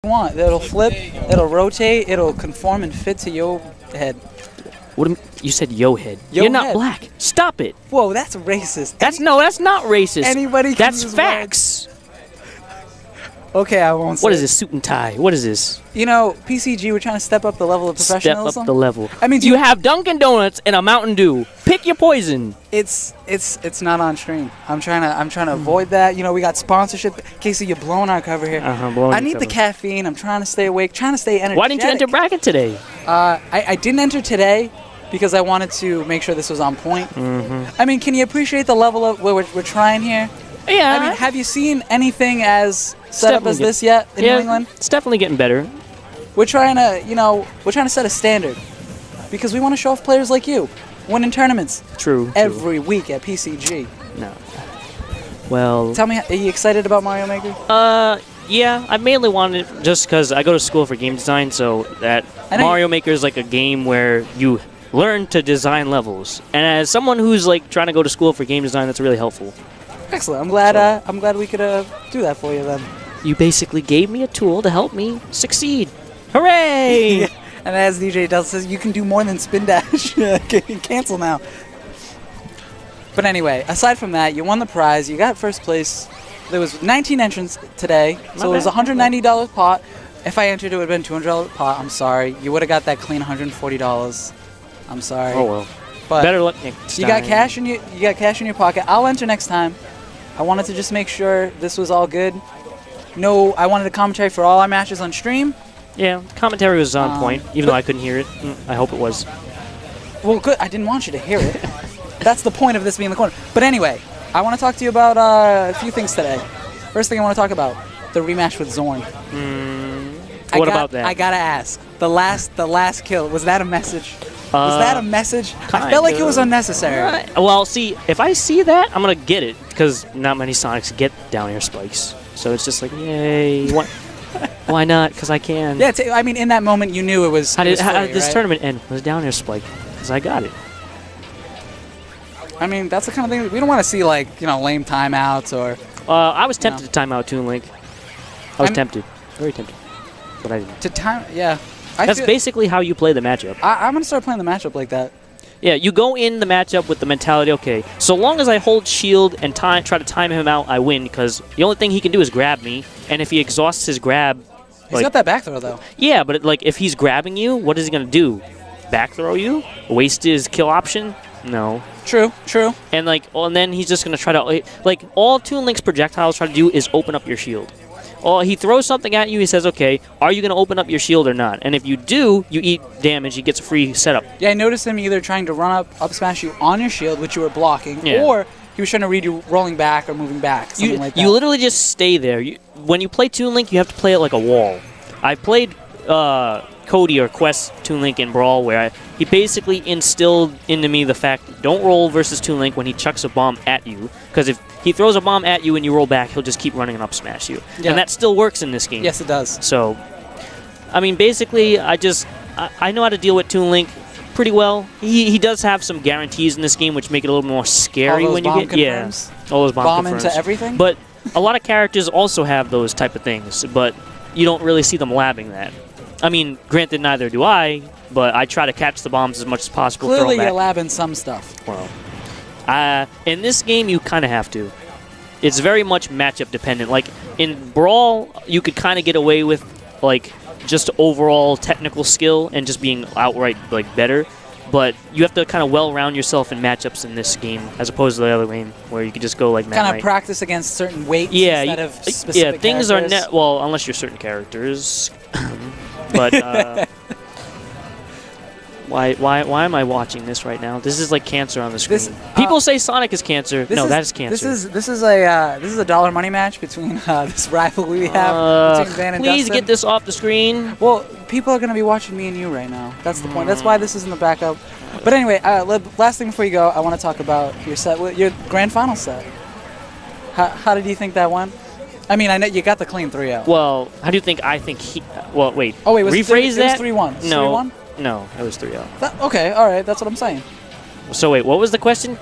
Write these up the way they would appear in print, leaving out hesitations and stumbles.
you want. It'll flip, it'll rotate, it'll conform and fit to your head. You said yo head. Yo You're not head. black. Stop it. Whoa, that's racist. That's not racist. Anybody can That's use facts. Okay, I won't say. What is this, suit and tie? What is this? You know, PCG, we're trying to step up the level of professionalism. Step up the level. I mean, you have Dunkin' Donuts and a Mountain Dew. Pick your poison. It's not on stream. I'm trying to avoid that. You know, we got sponsorship. Casey, you're blowing our cover here. Blowing I need the caffeine. I'm trying to stay awake, trying to stay energetic. Why didn't you enter bracket today? I didn't enter today because I wanted to make sure this was on point. I mean, can you appreciate the level of what we're trying here? Yeah. I mean, have you seen anything as set up as this yet in New England? It's definitely getting better. We're trying to set a standard because we want to show off players like you winning tournaments. True. Every week at PCG. No. Well. Tell me, are you excited about Mario Maker? Yeah. I mainly wanted it just because I go to school for game design, so that Mario Maker is like a game where you learn to design levels. And as someone who's like trying to go to school for game design, that's really helpful. Excellent. I'm glad we could do that for you then. You basically gave me a tool to help me succeed. Hooray! And as DJ Del says, you can do more than spin dash. Cancel now. But anyway, aside from that, you won the prize. You got first place. There was 19 entrants today, so it was a $190 pot. If I entered, it would have been $200 pot. I'm sorry. You would have got that clean $140. I'm sorry. Oh well. But better luck next time. You got cash in your pocket. I'll enter next time. I wanted to just make sure this was all good. No, I wanted a commentary for all our matches on stream. Yeah, commentary was on point, even though I couldn't hear it. I hope it was. Well, good. I didn't want you to hear it. That's the point of this being the corner. But anyway, I want to talk to you about a few things today. First thing I want to talk about, the rematch with Zorn. What about that? I gotta ask. The last kill, was that a message? Was that a message? I felt like it was unnecessary. Well, see, if I see that, I'm going to get it, because not many Sonics get down air spikes. So it's just like, yay. Why not? Because I can. Yeah, I mean, in that moment, you knew it was How did this right? tournament end? It was down air spike, because I got it. I mean, that's the kind of thing, we don't want to see, like, lame timeouts or... I was tempted to time out Toon Link. I was tempted. Very tempted. But I didn't. To time, yeah. That's basically how you play the matchup. I'm going to start playing the matchup like that. Yeah, you go in the matchup with the mentality, okay, so long as I hold shield and try to time him out, I win, because the only thing he can do is grab me, and if he exhausts his grab... He's got that back throw, though. Yeah, but if he's grabbing you, what is he going to do? Back throw you? Waste his kill option? No. True. And and then he's just going to try to... all Toon Link's projectiles try to do is open up your shield. He throws something at you, he says, okay, are you going to open up your shield or not? And if you do, you eat damage, he gets a free setup. Yeah, I noticed him either trying to run up smash you on your shield, which you were blocking, or he was trying to read you rolling back or moving back, something like that. You literally just stay there. When you play Toon Link, you have to play it like a wall. I played Cody or Quest Toon Link in Brawl, where he basically instilled into me the fact, don't roll versus Toon Link when he chucks a bomb at you, because if he throws a bomb at you and you roll back, he'll just keep running and up smash you. Yeah. And that still works in this game. Yes, it does. So, I mean, basically, I know how to deal with Toon Link pretty well. He does have some guarantees in this game, which make it a little more scary when you get all those bomb confirms. Into everything. But a lot of characters also have those type of things, but you don't really see them labbing that. I mean, granted, neither do I, but I try to catch the bombs as much as possible. Clearly, you're labbing some stuff. Well, in this game, you kind of have to. It's very much matchup dependent. Like in Brawl, you could kind of get away with just overall technical skill and just being outright better. But you have to kind of well-round yourself in matchups in this game, as opposed to the other game where you could just go like kind of practice against certain weights instead of specific things characters. are well, unless you're certain characters. But why am I watching this right now? This is like cancer on the screen. People say Sonic is cancer. No, that is cancer. This is a dollar money match between this rivalry we have between Van and Please Dustin. get this off the screen. Well, people are going to be watching me and you right now. That's the point. That's why this is in the backup. But anyway, last thing before you go, I want to talk about your set, your grand final set. How did you think that went? I mean, I know you got the clean 3-0. Well, how do you think I think he... Well, wait. Oh, wait. Rephrase that? It was 3-1. No. 3-1? No, it was 3-0. Okay, all right. That's what I'm saying. So, wait, what was the question?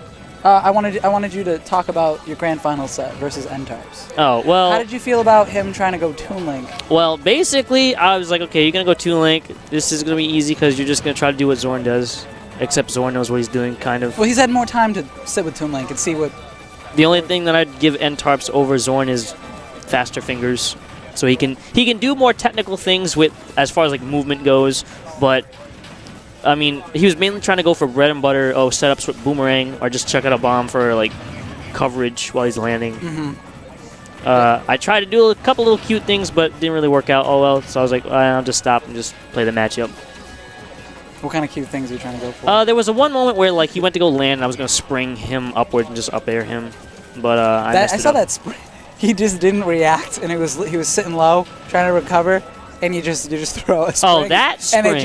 I wanted you to talk about your grand final set versus N-Tarps. Oh, well... How did you feel about him trying to go Toon Link? Well, basically, I was like, okay, you're going to go Toon Link. This is going to be easy because you're just going to try to do what Zorn does. Except Zorn knows what he's doing, kind of. Well, he's had more time to sit with Toon Link and see what... The only thing that I'd give N-Tarps over Zorn is faster fingers. So he can do more technical things with as far as like movement goes, but... I mean, he was mainly trying to go for bread and butter, setups with Boomerang, or just chuck out a bomb for, like, coverage while he's landing. I tried to do a couple little cute things, but didn't really work out all well, so I was like, I'll just stop and just play the matchup. What kind of cute things are you trying to go for? There was one moment where, like, he went to go land, and I was going to spring him upward and just up air him, but I saw that spring. He just didn't react, and he was sitting low, trying to recover, and you just throw a spring. Oh, that spring! And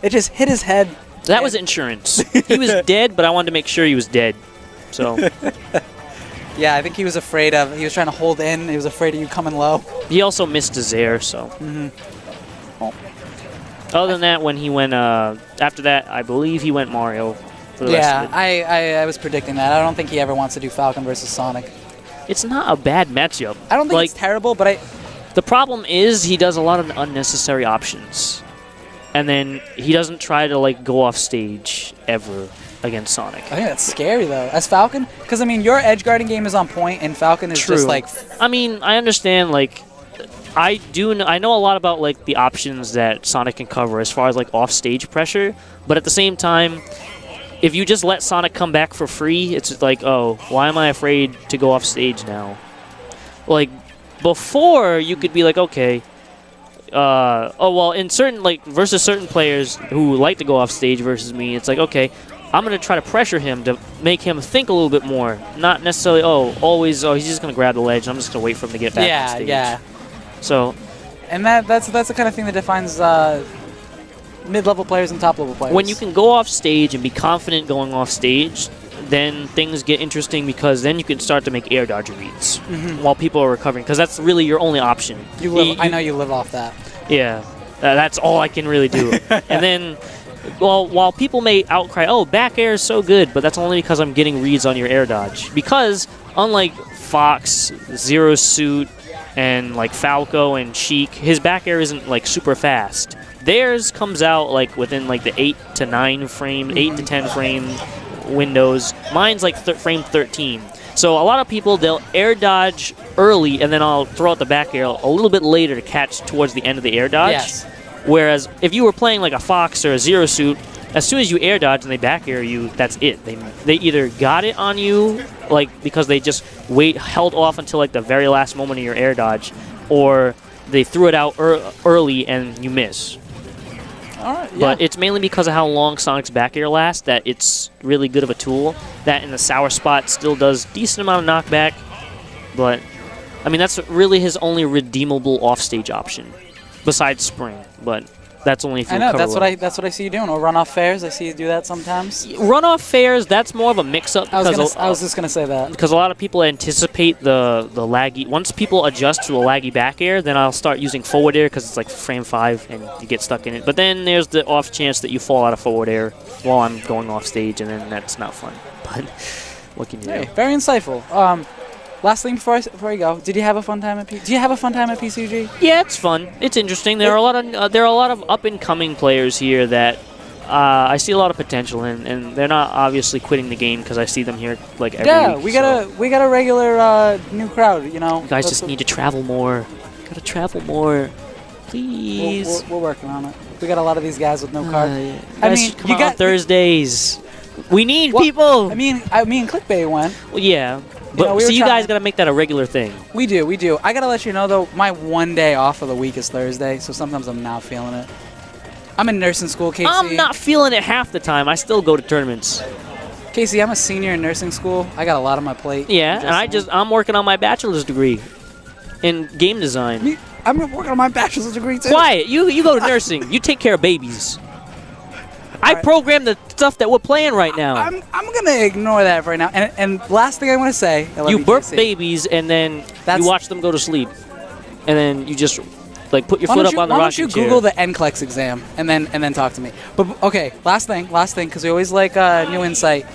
it just hit his head. That was insurance. He was dead, but I wanted to make sure he was dead. So. Yeah, I think he was afraid of. He was trying to hold in. He was afraid of you coming low. He also missed his air, so. Well, other than that, when he went after that, I believe he went Mario. For the rest of it. I was predicting that. I don't think he ever wants to do Falcon versus Sonic. It's not a bad matchup. I don't think it's terrible, but the problem is he does a lot of unnecessary options. And then he doesn't try to, like, go off stage ever against Sonic. I think that's scary, though. As Falcon, because, I mean, your edge guarding game is on point, and Falcon is just, like... I mean, I understand, like, I know a lot about, like, the options that Sonic can cover as far as, like, off-stage pressure, but at the same time, if you just let Sonic come back for free, it's like, oh, why am I afraid to go off stage now? Like, before, you could be like, okay... in certain, like, versus certain players who like to go off stage versus me, it's like, okay, I'm going to try to pressure him to make him think a little bit more. Not necessarily, he's just going to grab the ledge, I'm just going to wait for him to get back on stage. Yeah. So. And that's the kind of thing that defines mid-level players and top-level players. When you can go off stage and be confident going off stage, then things get interesting because then you can start to make air dodge reads while people are recovering, because that's really your only option. I know you live off that. Yeah, that's all I can really do. And then, while people may outcry, oh, back air is so good, but that's only because I'm getting reads on your air dodge. Because unlike Fox, Zero Suit, and like Falco and Sheik, his back air isn't like super fast. Theirs comes out like within like the 8 to 10 frame windows. Mine's like frame 13. So a lot of people, they'll air dodge early, and then I'll throw out the back air a little bit later to catch towards the end of the air dodge. Yes. Whereas if you were playing like a Fox or a Zero Suit, as soon as you air dodge and they back air you, that's it. They either got it on you, like because they just held off until like the very last moment of your air dodge, or they threw it out early and you miss. All right, yeah. But it's mainly because of how long Sonic's back air lasts that it's really good of a tool. That in the sour spot still does decent amount of knockback, but I mean that's really his only redeemable offstage option, besides Spring. But that's only if you recover that's well. That's what I see you doing. Or runoff fairs, I see you do that sometimes. Runoff fairs, that's more of a mix-up. I was just gonna say that because a lot of people anticipate the laggy. Once people adjust to the laggy back air, then I'll start using forward air because it's like frame 5 and you get stuck in it. But then there's the off chance that you fall out of forward air while I'm going off stage, and then that's not fun. But what can you do? Very insightful. Last thing before you go, did you have a fun time at Do you have a fun time at PCG? Yeah, it's fun. It's interesting. There are a lot of up and coming players here that I see a lot of potential in, and they're not obviously quitting the game because I see them here like every week. Yeah, we got a regular new crowd. You know, you guys just need to travel more. Gotta travel more, please. We're working on it. We got a lot of these guys with no card. Yeah. I mean, you got Thursdays. We need people. I mean, Clickbait went. Well, yeah. But you guys got to make that a regular thing. We do. I got to let you know, though, my one day off of the week is Thursday, so sometimes I'm not feeling it. I'm in nursing school, Casey. I'm not feeling it half the time. I still go to tournaments. Casey, I'm a senior in nursing school. I got a lot on my plate. Yeah, and I'm working on my bachelor's degree in game design. I'm working on my bachelor's degree, too. Quiet. You go to nursing. You take care of babies. I program the stuff that we're playing right now. I'm going to ignore that for right now. And last thing I want to say. You birth babies, and then you watch them go to sleep. And then you just like put your foot up on the rocking chair. Why don't you Google the NCLEX exam and then talk to me. But, okay, last thing, because we always like new insight.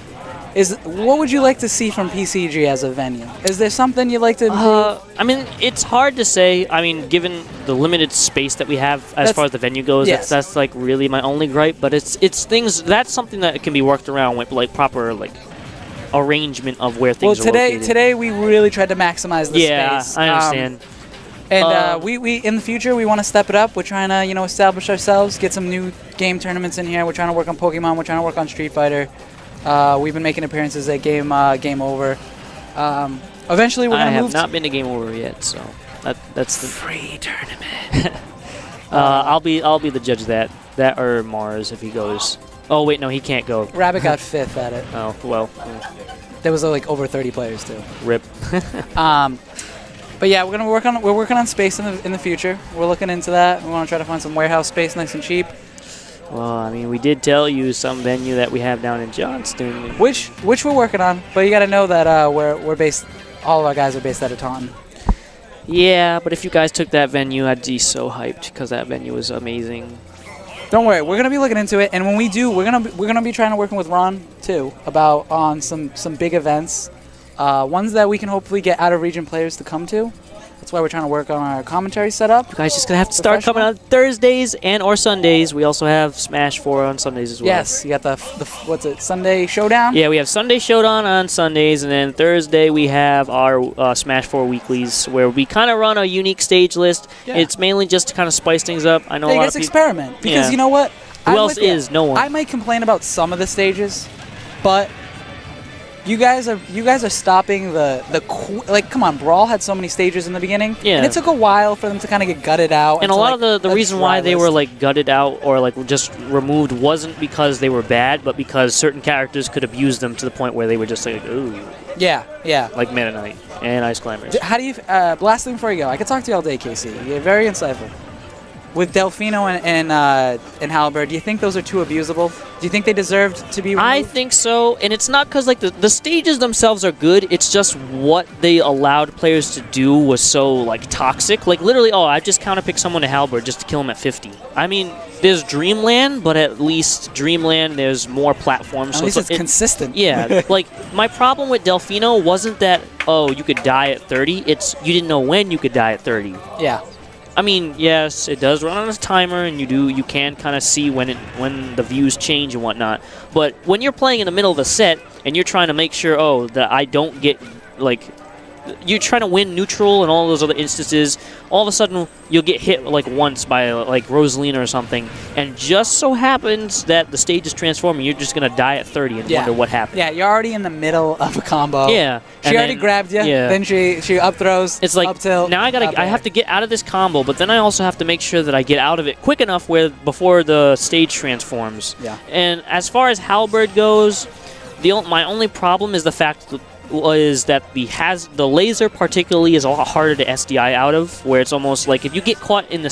What would you like to see from PCG as a venue? Is there something you'd like to improve? I mean, it's hard to say. I mean, given the limited space that we have as far as the venue goes, yes. that's like really my only gripe. But it's things that's something that can be worked around with like proper like arrangement of where things are located. Today we really tried to maximize the space. Yeah, I understand. And we in the future we want to step it up. We're trying to establish ourselves, get some new game tournaments in here. We're trying to work on Pokemon. We're trying to work on Street Fighter. We've been making appearances at Game Over. Eventually we're gonna move. I have not been to Game Over yet, so that's the free tournament. I'll be the judge of that or Mars if he goes. Oh wait, no, he can't go. Rabbit got 5th at it. Oh well. There was like over 30 players too. Rip. But yeah, we're working on space in the future. We're looking into that. We want to try to find some warehouse space nice and cheap. Well, I mean, we did tell you some venue that we have down in Johnston. Which we're working on, but you got to know that we're based. All of our guys are based out of Taunton. Yeah, but if you guys took that venue, I'd be so hyped because that venue was amazing. Don't worry, we're gonna be looking into it, and when we do, we're gonna be trying to working with Ron too on some big events. Ones that we can hopefully get out-of-region players to come to. That's why we're trying to work on our commentary setup. You guys just going to have to start coming on Thursdays and or Sundays. We also have Smash 4 on Sundays as well. Yes, you got the what's it, Sunday Showdown? Yeah, we have Sunday Showdown on Sundays, and then Thursday we have our Smash 4 weeklies where we kind of run a unique stage list. Yeah. It's mainly just to kind of spice things up. I know a lot of people experiment. Because you know what? Who else is? No one. I might complain about some of the stages, but you guys are stopping like, come on, Brawl had so many stages in the beginning, and it took a while for them to kind of get gutted out. And a lot of the reason why they were like gutted out or like just removed wasn't because they were bad, but because certain characters could abuse them to the point where they were just like, ooh. Yeah. Like Meta Knight and Ice Climbers. How do you last thing before you go? I could talk to you all day, Casey. You're very insightful. With Delfino and Halberd, do you think those are too abusable? Do you think they deserved to be removed? I think so, and it's not because like the stages themselves are good. It's just what they allowed players to do was so like toxic. Like literally, I just counterpicked someone to Halberd just to kill him at 50. I mean, there's Dreamland, but at least Dreamland there's more platforms. At least it's consistent. Yeah, like my problem with Delfino wasn't that you could die at 30. It's you didn't know when you could die at 30. Yeah. I mean, yes, it does run on a timer, and you can kind of see when the views change and whatnot. But when you're playing in the middle of the set and you're trying to make sure, that I don't get like, you're trying to win neutral and all those other instances, all of a sudden you'll get hit like once by like Rosalina or something, and just so happens that the stage is transforming, you're just gonna die at 30 and wonder what happened. Yeah, you're already in the middle of a combo. Yeah, she already grabbed you. Yeah. Then she up throws. It's like up tilt, now I have to get out of this combo, but then I also have to make sure that I get out of it quick enough before the stage transforms. Yeah. And as far as Halberd goes, my only problem is the fact that the laser particularly is a lot harder to SDI out of, where it's almost like if you get caught in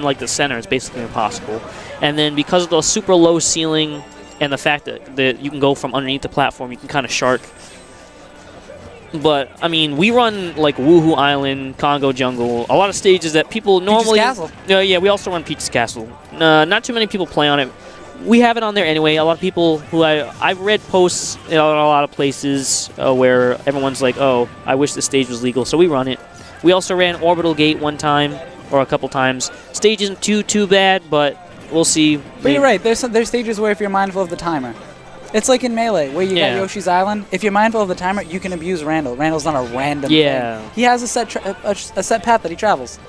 like the center, it's basically impossible. And then because of the super low ceiling and the fact that you can go from underneath the platform, you can kind of shark. But I mean, we run like Woohoo Island, Congo Jungle, a lot of stages that people normally. Peach's Castle. Yeah, we also run Peach's Castle. Not too many people play on it. We have it on there anyway. A lot of people who I've read posts in a lot of places where everyone's like, "Oh, I wish the stage was legal," so we run it. We also ran Orbital Gate one time or a couple times. Stage isn't too bad, but we'll see. But you're right. There's stages where if you're mindful of the timer, it's like in Melee where you got Yoshi's Island. If you're mindful of the timer, you can abuse Randall. Randall's not a random thing. He has a set path that he travels.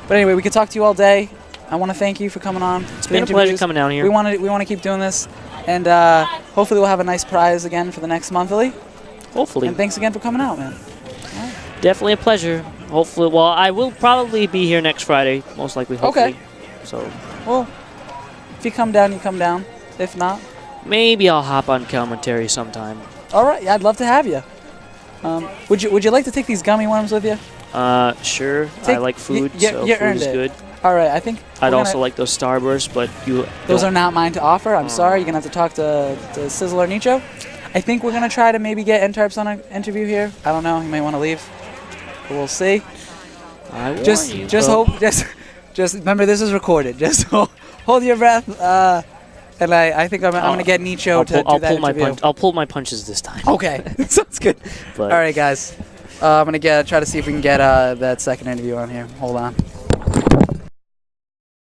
But anyway, we could talk to you all day. I want to thank you for coming on. It's been a pleasure coming down here. We want to keep doing this, and hopefully we'll have a nice prize again for the next monthly. Hopefully. And thanks again for coming out, man. Right. Definitely a pleasure. Hopefully, well, I will probably be here next Friday, most likely. Hopefully. Okay. So. Well, if you come down, you come down. If not, maybe I'll hop on commentary sometime. All right. Yeah, I'd love to have you. Would you like to take these gummy worms with you? Sure. I like food, so you food is good. All right, I think I'd also like those Starbursts, but those are not mine to offer. I'm sorry. You're gonna have to talk to Sizzle or Nicho. I think we're gonna try to maybe get N-Tarps on an interview here. I don't know. He might want to leave. But we'll see. Just remember this is recorded. Just hold your breath. and I think I'm going to get Nicho to do that interview. I'll pull my punches this time. Okay, sounds good. But All right, guys. I'm going to try to see if we can get that second interview on here. Hold on.